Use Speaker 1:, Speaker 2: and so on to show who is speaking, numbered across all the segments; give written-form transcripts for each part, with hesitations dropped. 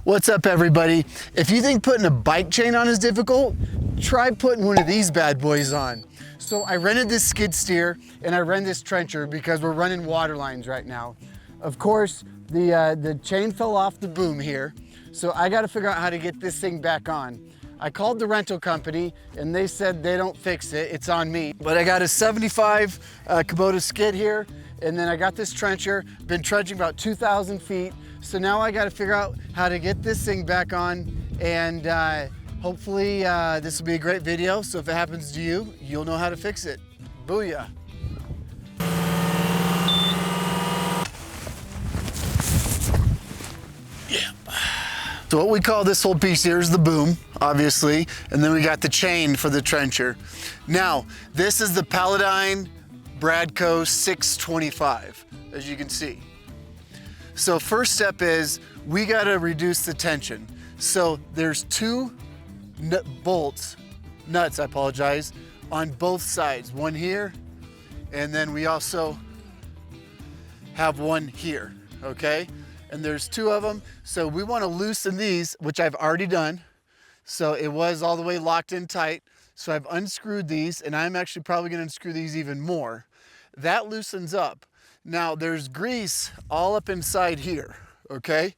Speaker 1: What's up, everybody? If you think putting a bike chain on is difficult, try putting one of these bad boys on. So I rented this skid steer and I rented this trencher because we're running water lines right now. Of course, the chain fell off the boom here, so I got to figure out how to get this thing back on. I called the rental company and they said they don't fix it, it's on me. But I got a 75 Kubota skid here, and then I got this trencher, been trudging about 2,000 feet. So now I got to figure out how to get this thing back on, and hopefully this will be a great video. So if it happens to you, you'll know how to fix it. Booyah. Yeah. So what we call this whole piece here is the boom, obviously, and then we got the chain for the trencher. Now, this is the Paladine Bradco 625, as you can see. So first step is we got to reduce the tension. So there's two nuts, on both sides. One here, and then we also have one here, okay? And there's two of them. So we want to loosen these, which I've already done. So it was all the way locked in tight. So I've unscrewed these, and I'm actually probably going to unscrew these even more. That loosens up. Now there's grease all up inside here, okay?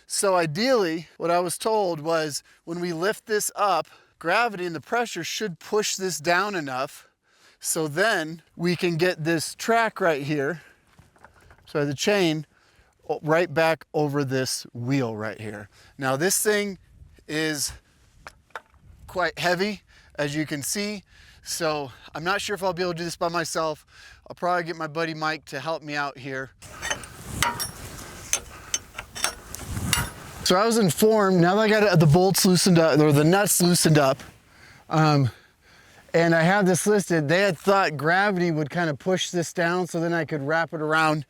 Speaker 1: So ideally, what I was told was when we lift this up, gravity and the pressure should push this down enough so then we can get this track right here, so the chain, right back over this wheel right here. Now this thing is quite heavy, as you can see, so I'm not sure if I'll be able to do this by myself. I'll probably get my buddy Mike to help me out here. So I was informed, now that I got the bolts loosened up, or the nuts loosened up, and I have this listed, they had thought gravity would kind of push this down so then I could wrap it around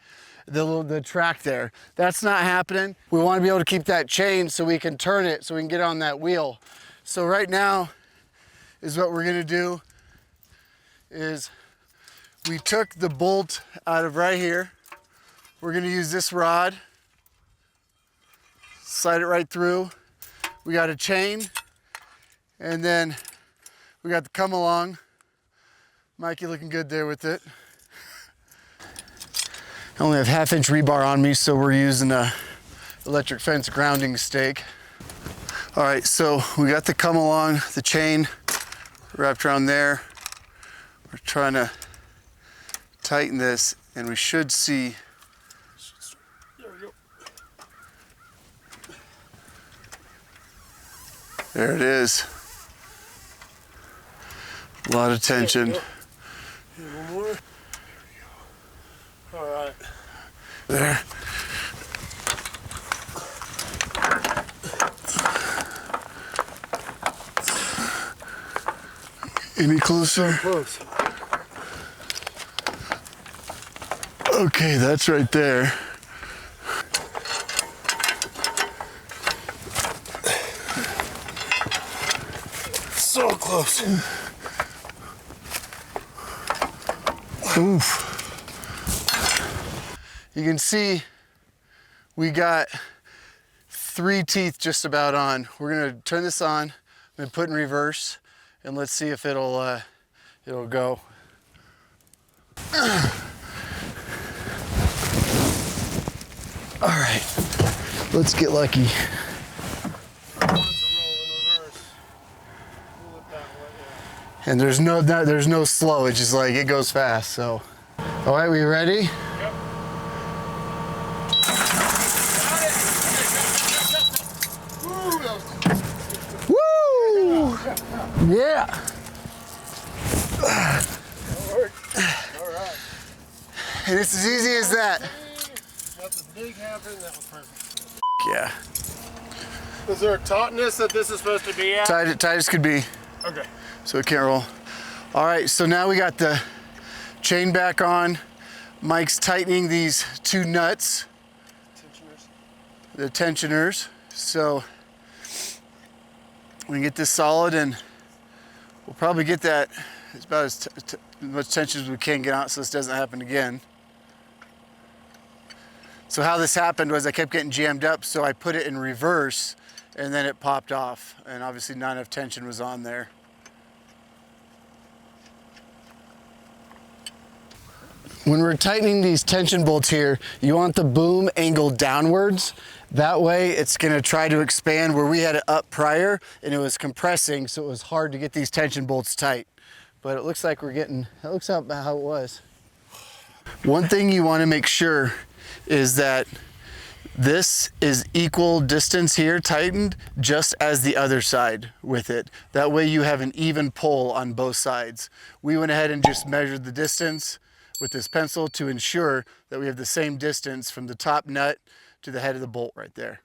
Speaker 1: the track there. That's not happening. We want to be able to keep that chain so we can turn it, so we can get on that wheel. So right now is what we're gonna do is we took the bolt out of right here. We're gonna use this rod, slide it right through. We got a chain, and then we got the come along. Mikey looking good there with it. I only have 1/2-inch rebar on me, so we're using a electric fence grounding stake. All right, so we got the come along, the chain wrapped around there. We're trying to tighten this, and we should see. There we go. There it is. A lot of tension.
Speaker 2: One more. There we go. All right.
Speaker 1: There. Any closer?
Speaker 2: Close.
Speaker 1: Okay, that's right there.
Speaker 2: So close.
Speaker 1: Oof. You can see we got 3 teeth just about on. We're gonna turn this on and put in reverse, and let's see if it'll go. All right, let's get lucky. And there's no slow, it's just like it goes fast, so. All right, we ready?
Speaker 2: Yep.
Speaker 1: Woo! Yeah.
Speaker 2: That worked. All right.
Speaker 1: And it's as easy as that.
Speaker 2: Nothing big happened, that was perfect.
Speaker 1: Yeah.
Speaker 2: Is there a tautness that this is supposed to be at?
Speaker 1: Tight as could be.
Speaker 2: Okay.
Speaker 1: So it can't roll. All right, so now we got the chain back on. Mike's tightening these 2 nuts.
Speaker 2: Tensioners.
Speaker 1: The tensioners. So we can get this solid, and we'll probably get that. It's about as much tension as we can get out so this doesn't happen again. So how this happened was I kept getting jammed up, so I put it in reverse and then it popped off, and obviously not enough tension was on there. When we're tightening these tension bolts here, you want the boom angled downwards. That way it's gonna try to expand where we had it up prior and it was compressing, so it was hard to get these tension bolts tight. But it looks like we're getting, that looks about how it was. One thing you wanna make sure is that this is equal distance here tightened just as the other side with it. That way you have an even pull on both sides. We went ahead and just measured the distance with this pencil to ensure that we have the same distance from the top nut to the head of the bolt right there.